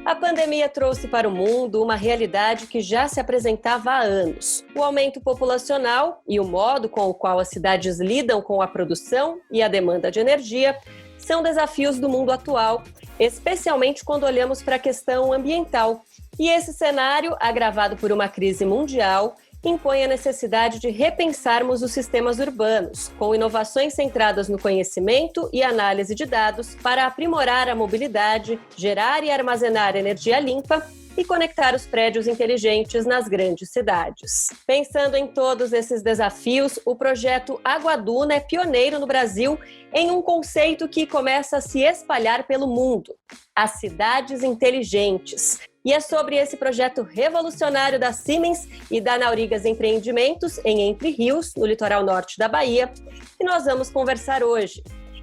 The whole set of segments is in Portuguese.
A pandemia trouxe para o mundo uma realidade que já se apresentava há anos. O aumento populacional e o modo com o qual as cidades lidam com a produção e a demanda de energia são desafios do mundo atual, especialmente quando olhamos para a questão ambiental. E esse cenário, agravado por uma crise mundial, impõe a necessidade de repensarmos os sistemas urbanos, com inovações centradas no conhecimento e análise de dados para aprimorar a mobilidade, gerar e armazenar energia limpa e conectar os prédios inteligentes nas grandes cidades. Pensando em todos esses desafios, o projeto Água-Duna é pioneiro no Brasil em um conceito que começa a se espalhar pelo mundo: as cidades inteligentes. E é sobre esse projeto revolucionário da Siemens e da Naurigas Empreendimentos, em Entre Rios, no litoral norte da Bahia, que nós vamos conversar hoje.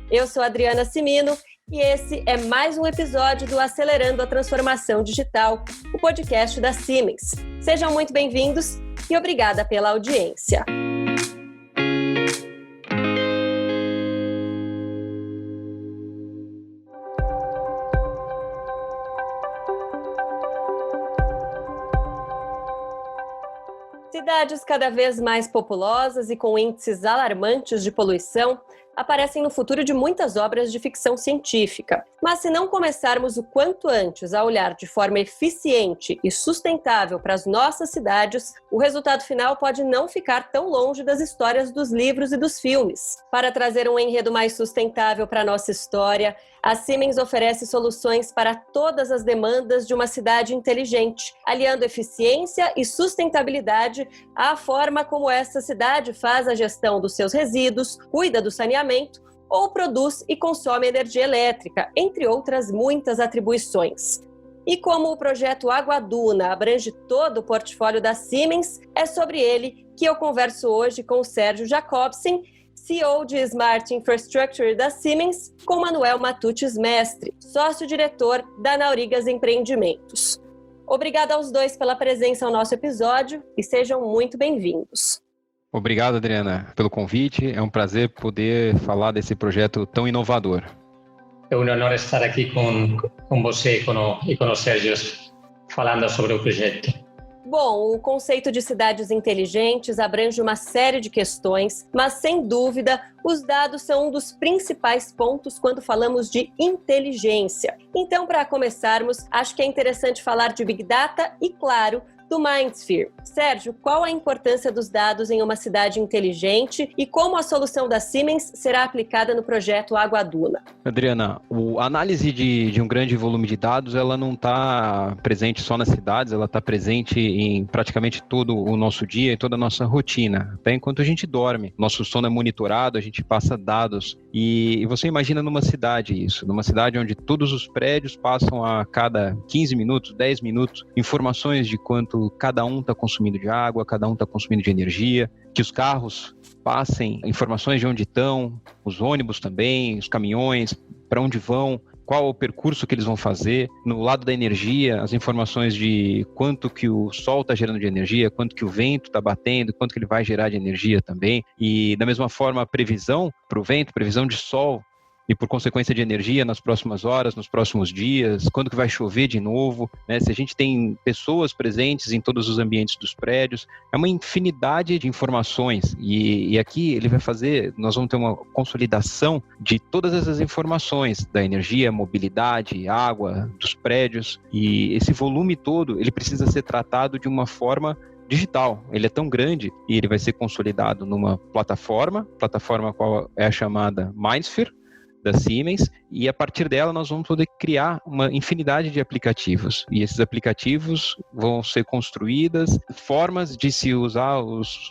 Eu sou Adriana Cimino e esse é mais um episódio do Acelerando a Transformação Digital, o podcast da Siemens. Sejam muito bem-vindos e obrigada pela audiência. Cidades cada vez mais populosas e com índices alarmantes de poluição aparecem no futuro de muitas obras de ficção científica. Mas se não começarmos o quanto antes a olhar de forma eficiente e sustentável para as nossas cidades, o resultado final pode não ficar tão longe das histórias dos livros e dos filmes. Para trazer um enredo mais sustentável para a nossa história, a Siemens oferece soluções para todas as demandas de uma cidade inteligente, aliando eficiência e sustentabilidade à forma como essa cidade faz a gestão dos seus resíduos, cuida do saneamento ou produz e consome energia elétrica, entre outras muitas atribuições. E como o projeto Água-Duna abrange todo o portfólio da Siemens, é sobre ele que eu converso hoje com o Sérgio Jacobsen, CEO de Smart Infrastructure da Siemens, com Manuel Matucci Mestre, sócio-diretor da Naurigas Empreendimentos. Obrigada aos dois pela presença ao nosso episódio e sejam muito bem-vindos. Obrigado, Adriana, pelo convite. É um prazer poder falar desse projeto tão inovador. É um honor estar aqui com você e com o Sérgio falando sobre o projeto. Bom, o conceito de cidades inteligentes abrange uma série de questões, mas, sem dúvida, os dados são um dos principais pontos quando falamos de inteligência. Então, para começarmos, acho que é interessante falar de Big Data e, claro, do MindSphere. Sérgio, qual a importância dos dados em uma cidade inteligente e como a solução da Siemens será aplicada no projeto Água-Duna? Adriana, a análise de um grande volume de dados, ela não está presente só nas cidades, ela está presente em praticamente todo o nosso dia e toda a nossa rotina. Até enquanto a gente dorme, nosso sono é monitorado, a gente passa dados. E você imagina numa cidade isso, numa cidade onde todos os prédios passam a cada 15 minutos, 10 minutos, informações de quanto cada um está consumindo de água, cada um está consumindo de energia, que os carros passem informações de onde estão, os ônibus também, os caminhões, para onde vão, qual o percurso que eles vão fazer. No lado da energia, as informações de quanto que o sol está gerando de energia, quanto que o vento está batendo, quanto que ele vai gerar de energia também. E da mesma forma, a previsão para o vento, previsão de sol, e por consequência de energia nas próximas horas, nos próximos dias, quando que vai chover de novo, né? Se a gente tem pessoas presentes em todos os ambientes dos prédios, é uma infinidade de informações e aqui ele vai fazer, nós vamos ter uma consolidação de todas essas informações, da energia, mobilidade, água, dos prédios, e esse volume todo, ele precisa ser tratado de uma forma digital. Ele é tão grande e ele vai ser consolidado numa plataforma qual é a chamada MindSphere, da Siemens, e a partir dela nós vamos poder criar uma infinidade de aplicativos. E esses aplicativos vão ser construídas formas de se usar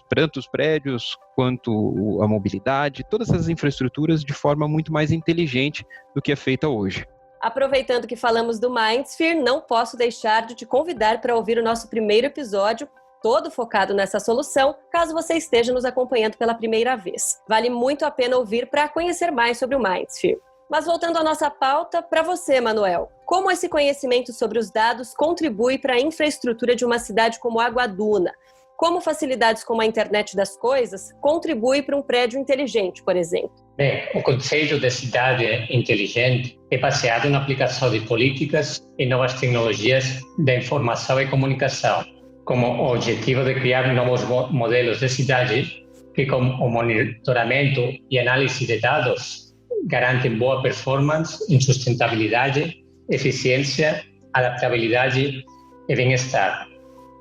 tanto os prédios quanto a mobilidade, todas essas infraestruturas de forma muito mais inteligente do que é feita hoje. Aproveitando que falamos do MindSphere, não posso deixar de te convidar para ouvir o nosso primeiro episódio, todo focado nessa solução, caso você esteja nos acompanhando pela primeira vez. Vale muito a pena ouvir para conhecer mais sobre o MindSphere. Mas voltando à nossa pauta, para você, Manuel, como esse conhecimento sobre os dados contribui para a infraestrutura de uma cidade como Água-Duna? Como facilidades como a internet das coisas contribuem para um prédio inteligente, por exemplo? Bem, o conceito de cidade inteligente é baseado na aplicação de políticas e novas tecnologias da informação e comunicação, como o objetivo de criar novos modelos de cidade que, com o monitoramento e análise de dados, garantem boa performance em sustentabilidade, eficiência, adaptabilidade e bem-estar.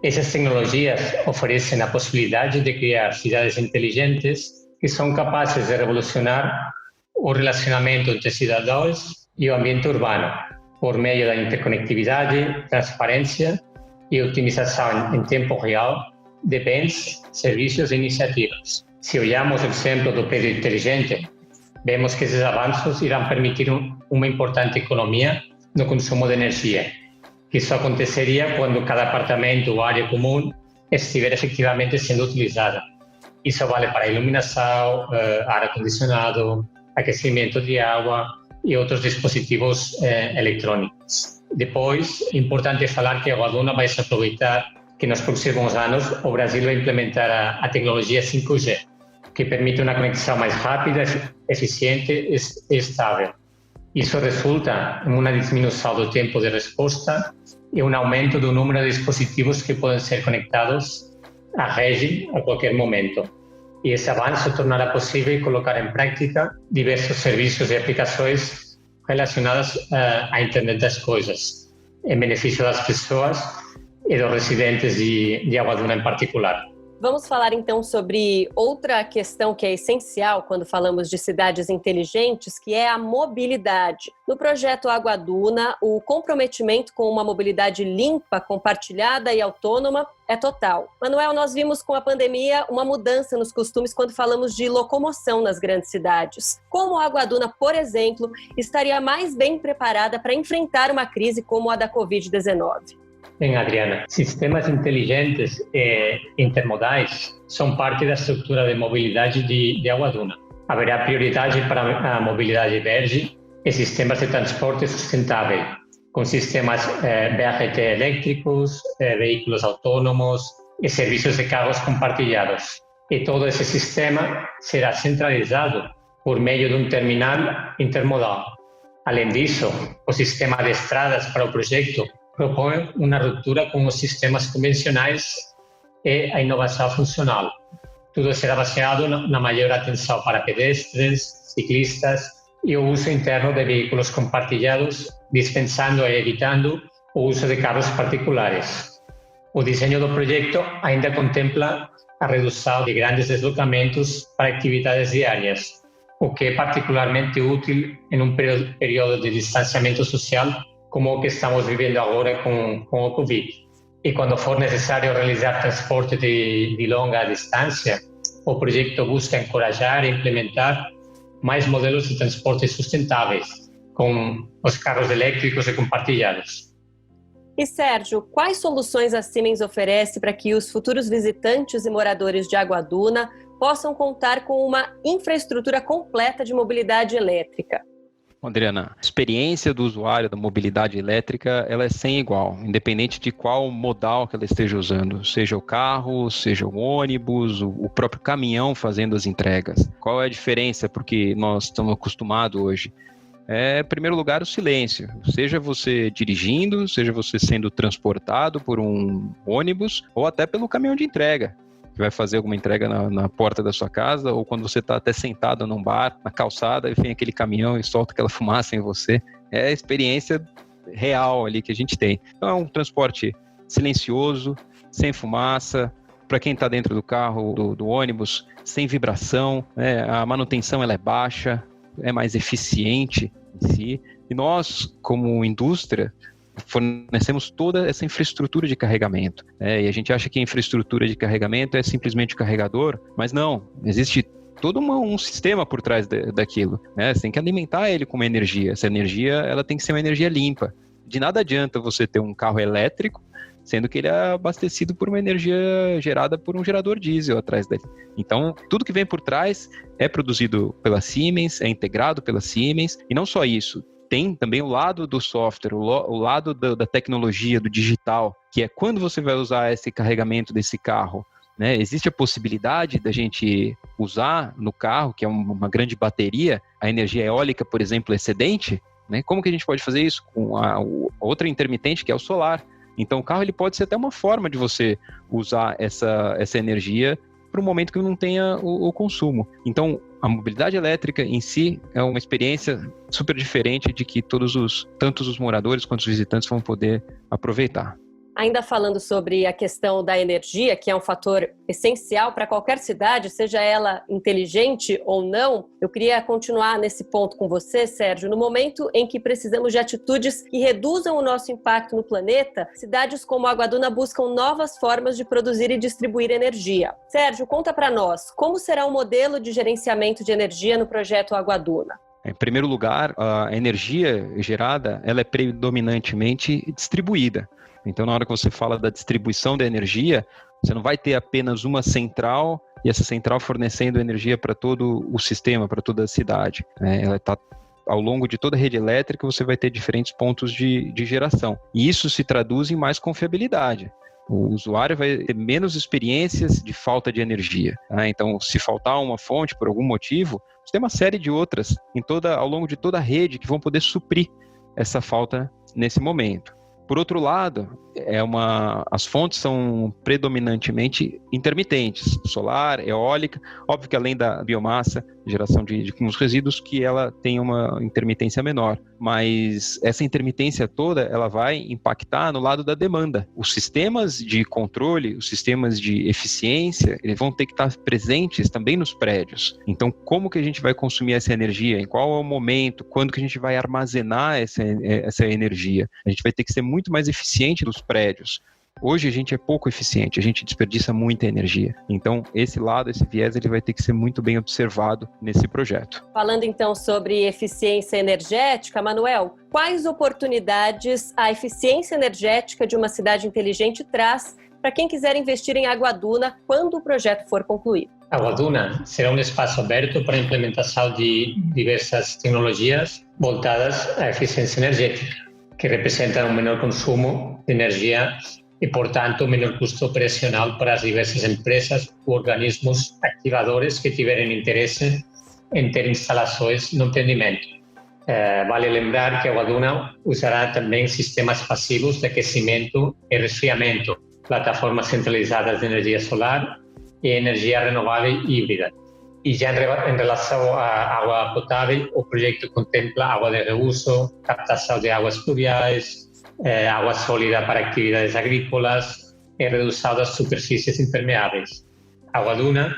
Essas tecnologias oferecem a possibilidade de criar cidades inteligentes que são capazes de revolucionar o relacionamento entre cidadãos e o ambiente urbano, por meio da interconectividade, transparência e otimização em tempo real de bens, serviços e iniciativas. Se olhamos o exemplo do prédio inteligente, vemos que esses avanços irão permitir uma importante economia no consumo de energia, que só aconteceria quando cada apartamento ou área comum estiver efetivamente sendo utilizada. Isso vale para iluminação, ar-condicionado, aquecimento de água e outros dispositivos eletrônicos. Depois, é importante falar que a Aguaduna vai se aproveitar que nos próximos anos o Brasil vai implementar a tecnologia 5G, que permite uma conexão mais rápida, eficiente e estável. Isso resulta em uma diminuição do tempo de resposta e um aumento do número de dispositivos que podem ser conectados à rede a qualquer momento. E esse avanço tornará possível colocar em prática diversos serviços e aplicações relacionadas à internet das coisas, em benefício das pessoas e dos residentes de Aguaduna em particular. Vamos falar então sobre outra questão que é essencial quando falamos de cidades inteligentes, que é a mobilidade. No projeto Aguaduna, o comprometimento com uma mobilidade limpa, compartilhada e autônoma é total. Manuel, nós vimos com a pandemia uma mudança nos costumes quando falamos de locomoção nas grandes cidades. Como a Aguaduna, por exemplo, estaria mais bem preparada para enfrentar uma crise como a da Covid-19? Bem, Adriana, sistemas inteligentes e intermodais são parte da estrutura de mobilidade de Aguaduna. Haverá prioridade para a mobilidade verde e sistemas de transporte sustentável, com sistemas BRT elétricos, veículos autônomos e serviços de carros compartilhados. E todo esse sistema será centralizado por meio de um terminal intermodal. Além disso, o sistema de estradas para o projeto propõe uma ruptura com os sistemas convencionais e a inovação funcional. Tudo será baseado na maior atenção para pedestres, ciclistas e o uso interno de veículos compartilhados, dispensando e evitando o uso de carros particulares. O desenho do projeto ainda contempla a redução de grandes deslocamentos para atividades diárias, o que é particularmente útil em um período de distanciamento social como o que estamos vivendo agora com o Covid. E quando for necessário realizar transporte de longa distância, o projeto busca encorajar e implementar mais modelos de transporte sustentáveis, com os carros elétricos e compartilhados. E Sérgio, quais soluções a Siemens oferece para que os futuros visitantes e moradores de Aguaduna possam contar com uma infraestrutura completa de mobilidade elétrica? Adriana, a experiência do usuário da mobilidade elétrica, ela é sem igual, independente de qual modal que ela esteja usando, seja o carro, seja o ônibus, o próprio caminhão fazendo as entregas. Qual é a diferença? Porque nós estamos acostumados hoje. Em primeiro lugar, o silêncio. Seja você dirigindo, seja você sendo transportado por um ônibus ou até pelo caminhão de entrega, que vai fazer alguma entrega na porta da sua casa, ou quando você está até sentado num bar, na calçada, e vem aquele caminhão e solta aquela fumaça em você. É a experiência real ali que a gente tem. Então é um transporte silencioso, sem fumaça, para quem está dentro do carro, do ônibus, sem vibração, né? A manutenção ela é baixa, é mais eficiente em si. E nós, como indústria, fornecemos toda essa infraestrutura de carregamento. E a gente acha que a infraestrutura de carregamento é simplesmente o carregador, mas não, existe todo um sistema por trás daquilo. Você tem que alimentar ele com uma energia. Essa energia ela tem que ser uma energia limpa. De nada adianta você ter um carro elétrico, sendo que ele é abastecido por uma energia gerada por um gerador diesel atrás dele. Então, tudo que vem por trás é produzido pela Siemens, é integrado pela Siemens, e não só isso, tem também o lado do software, o lado da tecnologia, do digital, que é quando você vai usar esse carregamento desse carro, né? Existe a possibilidade da gente usar no carro, que é uma grande bateria, a energia eólica, por exemplo, excedente, né? Como que a gente pode fazer isso? Com a outra intermitente, que é o solar. Então, o carro ele pode ser até uma forma de você usar essa energia para um momento que não tenha o consumo. Então, a mobilidade elétrica em si é uma experiência super diferente de que tanto os moradores quanto os visitantes vão poder aproveitar. Ainda falando sobre a questão da energia, que é um fator essencial para qualquer cidade, seja ela inteligente ou não, eu queria continuar nesse ponto com você, Sérgio. No momento em que precisamos de atitudes que reduzam o nosso impacto no planeta, cidades como Aguaduna buscam novas formas de produzir e distribuir energia. Sérgio, conta para nós, como será o modelo de gerenciamento de energia no projeto Aguaduna? Em primeiro lugar, a energia gerada ela é predominantemente distribuída. Então, na hora que você fala da distribuição da energia, você não vai ter apenas uma central e essa central fornecendo energia para todo o sistema, para toda a cidade. Ela está ao longo de toda a rede elétrica, você vai ter diferentes pontos de geração. E isso se traduz em mais confiabilidade. O usuário vai ter menos experiências de falta de energia. Então, se faltar uma fonte por algum motivo, você tem uma série de outras ao longo de toda a rede que vão poder suprir essa falta nesse momento. Por outro lado, as fontes são predominantemente intermitentes, solar, eólica, óbvio que além da biomassa, geração de uns resíduos, que ela tem uma intermitência menor, mas essa intermitência toda, ela vai impactar no lado da demanda. Os sistemas de controle, os sistemas de eficiência, eles vão ter que estar presentes também nos prédios. Então, como que a gente vai consumir essa energia? Em qual é o momento? Quando que a gente vai armazenar essa energia? A gente vai ter que ser muito mais eficiente dos prédios. Hoje a gente é pouco eficiente, a gente desperdiça muita energia. Então, esse viés, ele vai ter que ser muito bem observado nesse projeto. Falando então sobre eficiência energética, Manuel, quais oportunidades a eficiência energética de uma cidade inteligente traz para quem quiser investir em Aguaduna quando o projeto for concluído? Aguaduna será um espaço aberto para a implementação de diversas tecnologias voltadas à eficiência energética, que representam um menor consumo de energia e, portanto, menor custo operacional para as diversas empresas ou organismos ativadores que tiverem interesse em ter instalações no empreendimento. Vale lembrar que a Aguaduna usará também sistemas passivos de aquecimento e resfriamento, plataformas centralizadas de energia solar e energia renovável híbrida. E já em relação à água potável, o projeto contempla água de reuso, captação de águas pluviais, água sólida para atividades agrícolas e redução das superfícies impermeáveis. A Aguaduna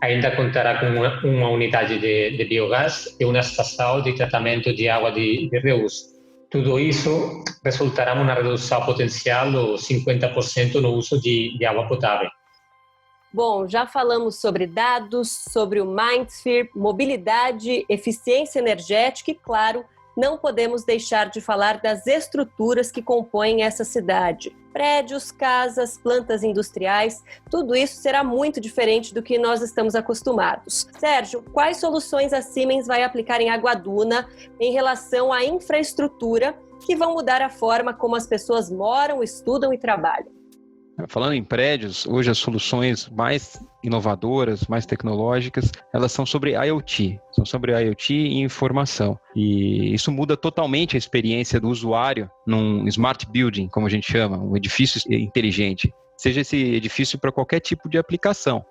ainda contará com uma unidade de biogás e uma estação de tratamento de água de reuso. Tudo isso resultará em uma redução potencial de 50% no uso de água potável. Bom, já falamos sobre dados, sobre o Mindsphere, mobilidade, eficiência energética e, claro, não podemos deixar de falar das estruturas que compõem essa cidade. Prédios, casas, plantas industriais, tudo isso será muito diferente do que nós estamos acostumados. Sérgio, quais soluções a Siemens vai aplicar em Aguaduna em relação à infraestrutura que vão mudar a forma como as pessoas moram, estudam e trabalham? Falando em prédios, hoje as soluções mais inovadoras, mais tecnológicas, elas são sobre IoT, e informação. E isso muda totalmente a experiência do usuário num smart building, como a gente chama, um edifício inteligente. Seja esse edifício para qualquer tipo de aplicação.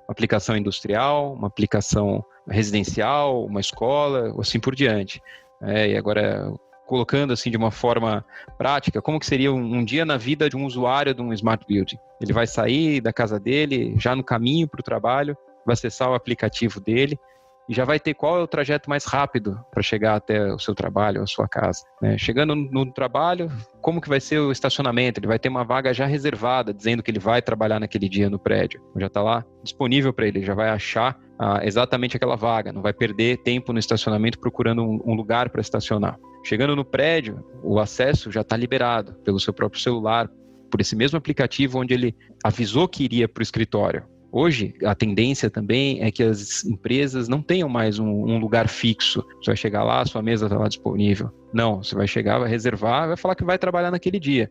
Uma aplicação industrial, uma aplicação residencial, uma escola, ou assim por diante. E agora, colocando assim de uma forma prática, como que seria um dia na vida de um usuário de um Smart Building? Ele vai sair da casa dele, já no caminho para o trabalho, vai acessar o aplicativo dele e já vai ter qual é o trajeto mais rápido para chegar até o seu trabalho, a sua casa. Chegando no trabalho, como que vai ser o estacionamento? Ele vai ter uma vaga já reservada, dizendo que ele vai trabalhar naquele dia no prédio. Já está lá disponível para ele, já vai achar exatamente aquela vaga, não vai perder tempo no estacionamento procurando um lugar para estacionar. Chegando no prédio, o acesso já está liberado pelo seu próprio celular, por esse mesmo aplicativo onde ele avisou que iria para o escritório. Hoje, a tendência também é que as empresas não tenham mais um lugar fixo. Você vai chegar lá, sua mesa está lá disponível. Não, você vai chegar, vai reservar, vai falar que vai trabalhar naquele dia.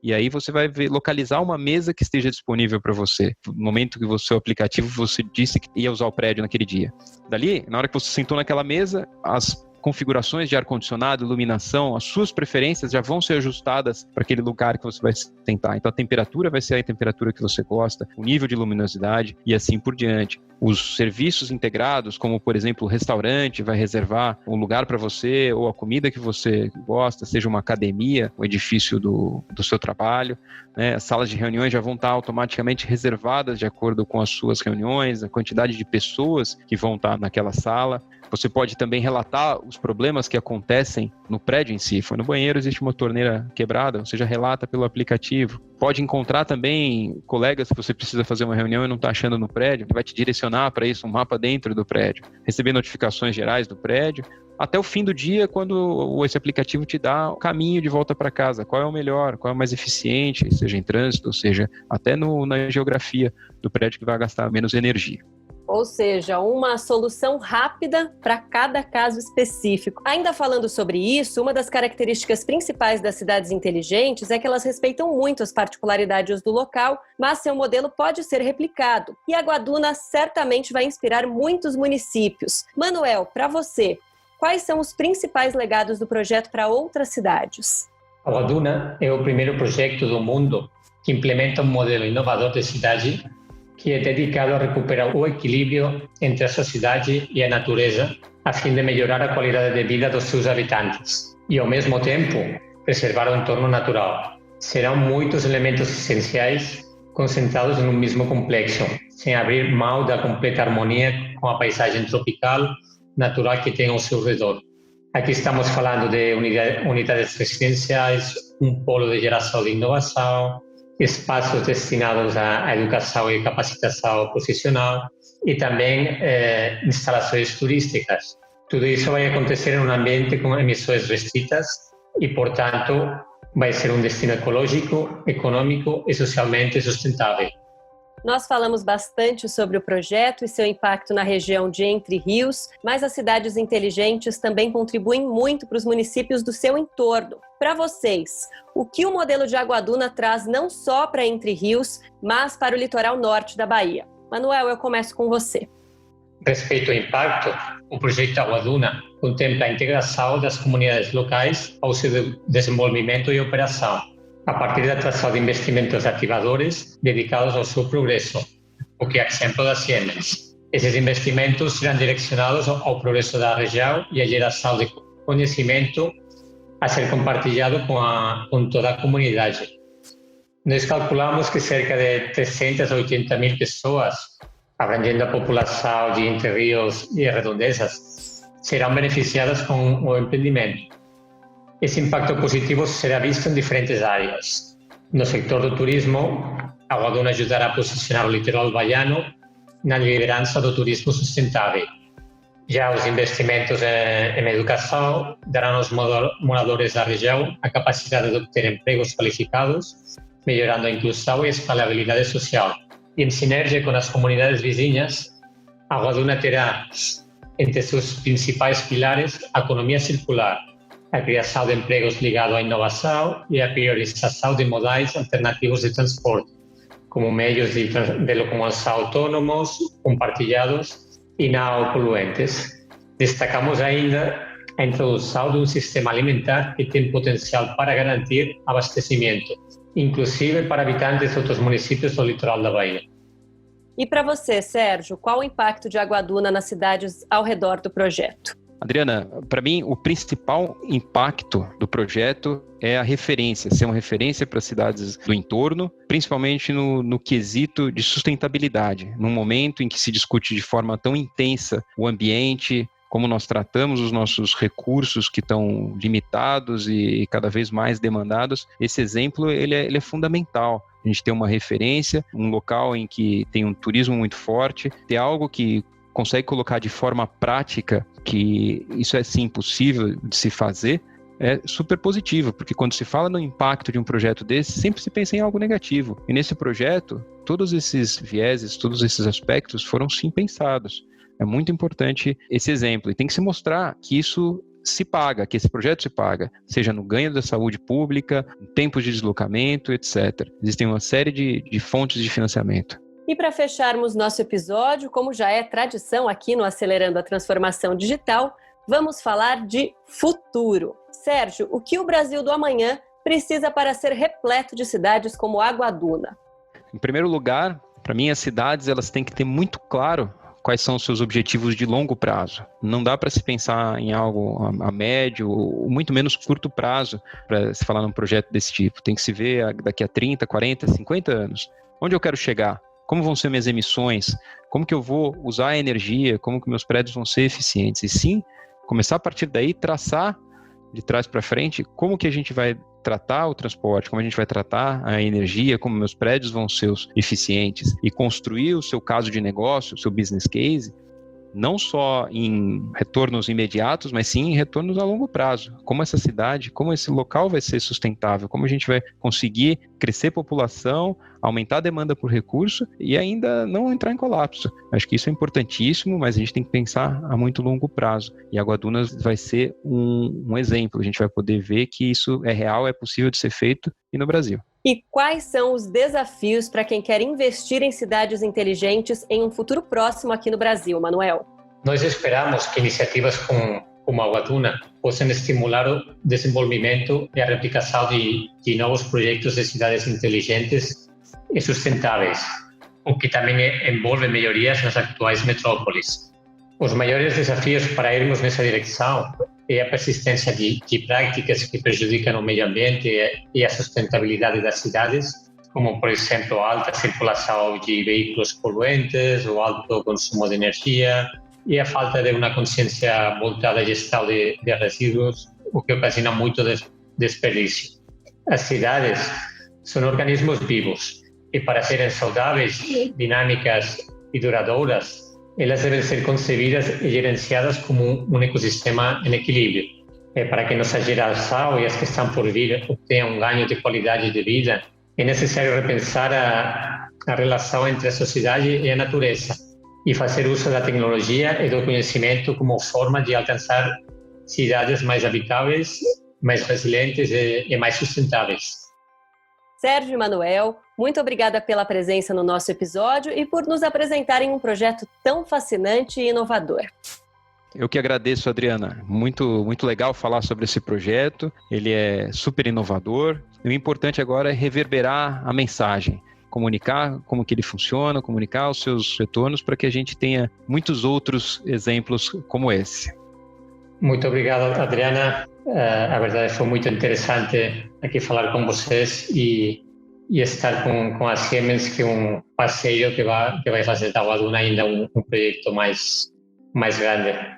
E aí você vai localizar uma mesa que esteja disponível para você. No momento que o seu aplicativo, você disse que ia usar o prédio naquele dia. Dali, na hora que você sentou naquela mesa, as configurações de ar-condicionado, iluminação, as suas preferências já vão ser ajustadas para aquele lugar que você vai sentar. Então a temperatura vai ser a temperatura que você gosta, o nível de luminosidade e assim por diante. Os serviços integrados, como por exemplo o restaurante vai reservar um lugar para você ou a comida que você gosta, seja uma academia, um edifício do seu trabalho, né? As salas de reuniões já vão estar automaticamente reservadas de acordo com as suas reuniões, a quantidade de pessoas que vão estar naquela sala. Você pode também relatar os problemas que acontecem no prédio em si. Foi no banheiro, existe uma torneira quebrada, você já relata pelo aplicativo. Pode encontrar também colegas que você precisa fazer uma reunião e não está achando no prédio, ele vai te direcionar para isso, um mapa dentro do prédio. Receber notificações gerais do prédio, até o fim do dia, quando esse aplicativo te dá o caminho de volta para casa. Qual é o melhor, qual é o mais eficiente, seja em trânsito, seja até na geografia do prédio que vai gastar menos energia. Ou seja, uma solução rápida para cada caso específico. Ainda falando sobre isso, uma das características principais das cidades inteligentes é que elas respeitam muito as particularidades do local, mas seu modelo pode ser replicado. E a Guaduna certamente vai inspirar muitos municípios. Manuel, para você, quais são os principais legados do projeto para outras cidades? A Guaduna é o primeiro projeto do mundo que implementa um modelo inovador de cidade que é dedicado a recuperar o equilíbrio entre a sociedade e a natureza, a fim de melhorar a qualidade de vida dos seus habitantes e, ao mesmo tempo, preservar o entorno natural. Serão muitos elementos essenciais concentrados em um mesmo complexo, sem abrir mão da completa harmonia com a paisagem tropical natural que tem ao seu redor. Aqui estamos falando de unidades residenciais, um polo de geração de inovação, espaços destinados à educação e capacitação profissional e também instalações turísticas. Tudo isso vai acontecer em um ambiente com emissões restritas e, portanto, vai ser um destino ecológico, econômico e socialmente sustentável. Nós falamos bastante sobre o projeto e seu impacto na região de Entre Rios, mas as cidades inteligentes também contribuem muito para os municípios do seu entorno. Para vocês, o que o modelo de Aguaduna traz não só para Entre Rios, mas para o litoral norte da Bahia? Manuel, eu começo com você. Respeito ao impacto, o projeto Aguaduna contempla a integração das comunidades locais ao seu desenvolvimento e operação, a partir da atração de investimentos ativadores dedicados ao seu progresso, o que é exemplo da Siemens. Esses investimentos serão direcionados ao progresso da região e à geração de conhecimento a ser compartilhado com toda a comunidade. Nós calculamos que cerca de 380 mil pessoas, abrangendo a população de Entre Rios e redondezas, serão beneficiadas com o empreendimento. Esse impacto positivo será visto em diferentes áreas. No sector do turismo, a Guaduna ajudará a posicionar o litoral baiano na liderança do turismo sustentável. Já os investimentos em educação darão aos moradores da região a capacidade de obter empregos qualificados, melhorando a inclusão e a escalabilidade social. E em sinergia com as comunidades vizinhas, a Guaduna terá entre seus principais pilares a economia circular, a criação de empregos ligados à inovação e a priorização de modais alternativos de transporte, como meios de locomoção autônomos, compartilhados e não poluentes. Destacamos ainda a introdução de um sistema alimentar que tem potencial para garantir abastecimento, inclusive para habitantes de outros municípios do litoral da Bahia. E para você, Sérgio, qual o impacto de Aguaduna nas cidades ao redor do projeto? Adriana, para mim, o principal impacto do projeto é a referência, ser uma referência para as cidades do entorno, principalmente no quesito de sustentabilidade, num momento em que se discute de forma tão intensa o ambiente, como nós tratamos os nossos recursos que estão limitados e cada vez mais demandados. Esse exemplo ele é fundamental. A gente tem uma referência, um local em que tem um turismo muito forte, ter algo que consegue colocar de forma prática que isso é sim possível de se fazer, é super positivo, porque quando se fala no impacto de um projeto desse, sempre se pensa em algo negativo. E nesse projeto, todos esses vieses, todos esses aspectos foram sim pensados. É muito importante esse exemplo. E tem que se mostrar que isso se paga, que esse projeto se paga, seja no ganho da saúde pública, no tempo de deslocamento, etc. Existem uma série de fontes de financiamento. E para fecharmos nosso episódio, como já é tradição aqui no Acelerando a Transformação Digital, vamos falar de futuro. Sérgio, o que o Brasil do amanhã precisa para ser repleto de cidades como Água Duna? Em primeiro lugar, para mim, as cidades elas têm que ter muito claro quais são os seus objetivos de longo prazo. Não dá para se pensar em algo a médio, ou muito menos curto prazo, para se falar num projeto desse tipo. Tem que se ver daqui a 30, 40, 50 anos. Onde eu quero chegar? Como vão ser minhas emissões? Como que eu vou usar a energia? Como que meus prédios vão ser eficientes? E sim, começar a partir daí, traçar de trás para frente como que a gente vai tratar o transporte, como a gente vai tratar a energia, como meus prédios vão ser eficientes e construir o seu caso de negócio, o seu business case, não só em retornos imediatos, mas sim em retornos a longo prazo. Como essa cidade, como esse local vai ser sustentável, como a gente vai conseguir crescer população, aumentar a demanda por recurso e ainda não entrar em colapso. Acho que isso é importantíssimo, mas a gente tem que pensar a muito longo prazo. E Água Duna vai ser um exemplo. A gente vai poder ver que isso é real, é possível de ser feito e no Brasil. E quais são os desafios para quem quer investir em cidades inteligentes em um futuro próximo aqui no Brasil, Manuel? Nós esperamos que iniciativas como Água Duna possam estimular o desenvolvimento e a replicação de novos projetos de cidades inteligentes e sustentáveis, o que também envolve melhorias nas atuais metrópoles. Os maiores desafios para irmos nessa direção é a persistência de práticas que prejudicam o meio ambiente e a sustentabilidade das cidades, como, por exemplo, a alta circulação de veículos poluentes, o alto consumo de energia e a falta de uma consciência voltada à gestão de resíduos, o que ocasiona muito desperdício. As cidades são organismos vivos e, para serem saudáveis, dinâmicas e duradouras, elas devem ser concebidas e gerenciadas como um ecossistema em equilíbrio. Para que nossa geração e as que estão por vir obtenham ganho de qualidade de vida, é necessário repensar a relação entre a sociedade e a natureza e fazer uso da tecnologia e do conhecimento como forma de alcançar cidades mais habitáveis, mais resilientes e mais sustentáveis. Sérgio e Manuel, muito obrigada pela presença no nosso episódio e por nos apresentarem um projeto tão fascinante e inovador. Eu que agradeço, Adriana. Muito legal falar sobre esse projeto. Ele é super inovador. E o importante agora é reverberar a mensagem, comunicar como que ele funciona, comunicar os seus retornos para que a gente tenha muitos outros exemplos como esse. Muito obrigado, Adriana. A verdade foi muito interessante aqui falar com vocês e estar com a Siemens, que é um parceiro que vai fazer da Água Duna ainda um projeto mais grande.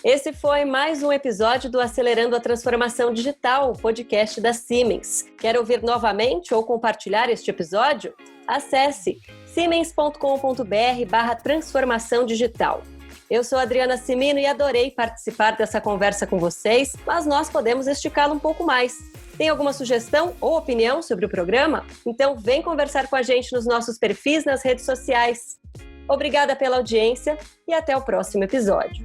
Esse foi mais um episódio do Acelerando a Transformação Digital, o podcast da Siemens. Quer ouvir novamente ou compartilhar este episódio? Acesse siemens.com.br/transformação digital. Eu sou Adriana Cimino e adorei participar dessa conversa com vocês, mas nós podemos esticá-lo um pouco mais. Tem alguma sugestão ou opinião sobre o programa? Então vem conversar com a gente nos nossos perfis nas redes sociais. Obrigada pela audiência e até o próximo episódio.